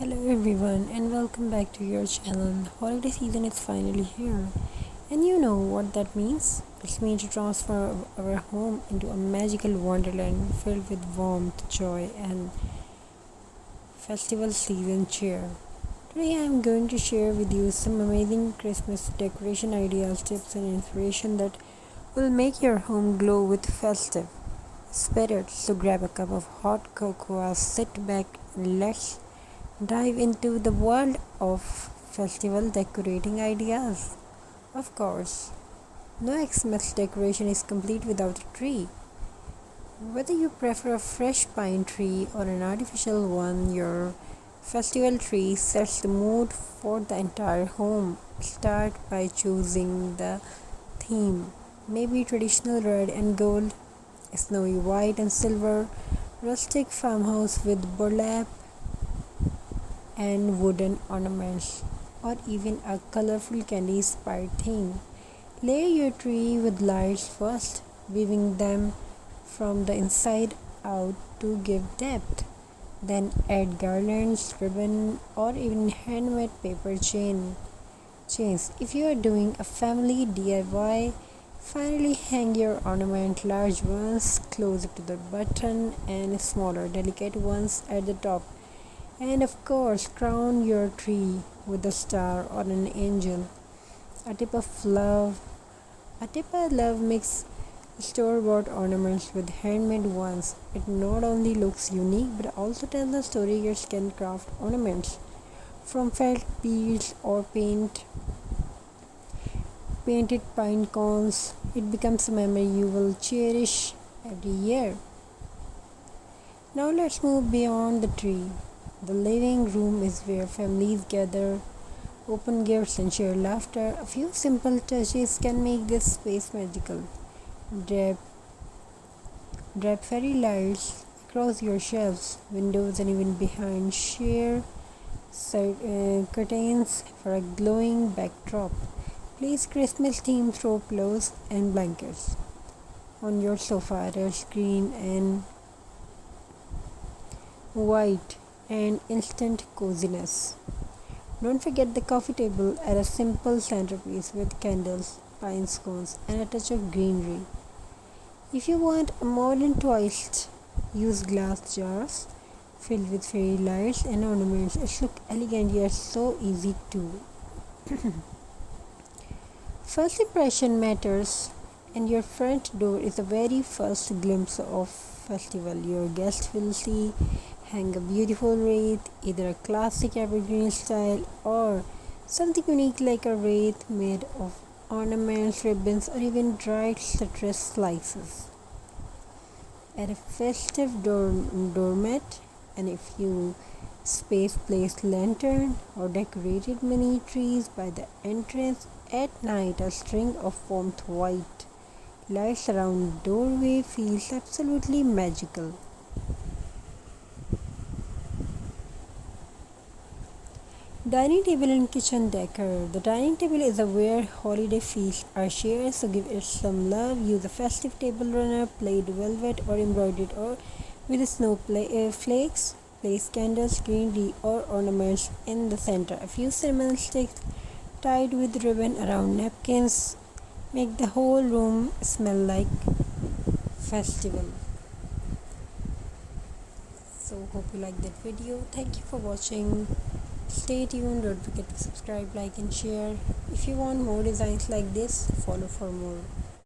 Hello everyone and welcome back to your channel. Holiday season is finally here. And you know what that means? It means to transform our home into a magical wonderland filled with warmth, joy and festival season cheer. Today I am going to share with you some amazing Christmas decoration ideas, tips and inspiration that will make your home glow with festive spirit. So grab a cup of hot cocoa, sit back and let's dive into the world of festival decorating ideas. Of course, no Xmas decoration is complete without a tree. Whether you prefer a fresh pine tree or an artificial one, your festival tree sets the mood for the entire home. Start by choosing the theme. Maybe traditional red and gold, snowy white and silver, rustic farmhouse with burlap and wooden ornaments, or even a colorful candy inspired theme. Layer your tree with lights first, weaving them from the inside out to give depth. Then add garlands, ribbon, or even handmade paper chains. If you are doing a family DIY, finally hang your ornament, large ones closer to the button and smaller, delicate ones at the top. And of course, crown your tree with a star or an angel. A tip of love. A tip I love mix store-bought ornaments with handmade ones. It not only looks unique but also tells a story. Kids can craft ornaments from felt beads or painted pine cones. It becomes a memory you will cherish every year. Now let's move beyond the tree. The living room is where families gather, open gifts, and share laughter. A few simple touches can make this space magical. Drape, drape fairy lights across your shelves, windows, and even behind. Share curtains for a glowing backdrop. Place Christmas themed throw pillows and blankets on your sofa. Red, green, and white and instant coziness. Don't forget the coffee table at a simple centerpiece with candles, pine cones, and a touch of greenery. If you want a modern twist, use glass jars filled with fairy lights and ornaments. It looks elegant yet so easy too. First impression matters, and your front door is the very first glimpse of festival. Your guests will see hang a beautiful wreath, either a classic evergreen style or something unique like a wreath made of ornaments, ribbons, or even dried citrus slices. Add a festive doormat, and if you space placed lantern or decorated mini trees by the entrance. At night, a string of warmth white lights around the doorway feels absolutely magical. Dining table and kitchen decor. The dining table is where holiday feasts are shared, so give it some love. Use a festive table runner, plaid velvet or embroidered or with flakes. Place candles, greenery or ornaments in the center. A few cinnamon sticks tied with ribbon around napkins make the whole room smell like festival. So hope you like that video. Thank you for watching. Stay tuned. Don't forget to subscribe, like and share. If you want more designs like this, follow for more.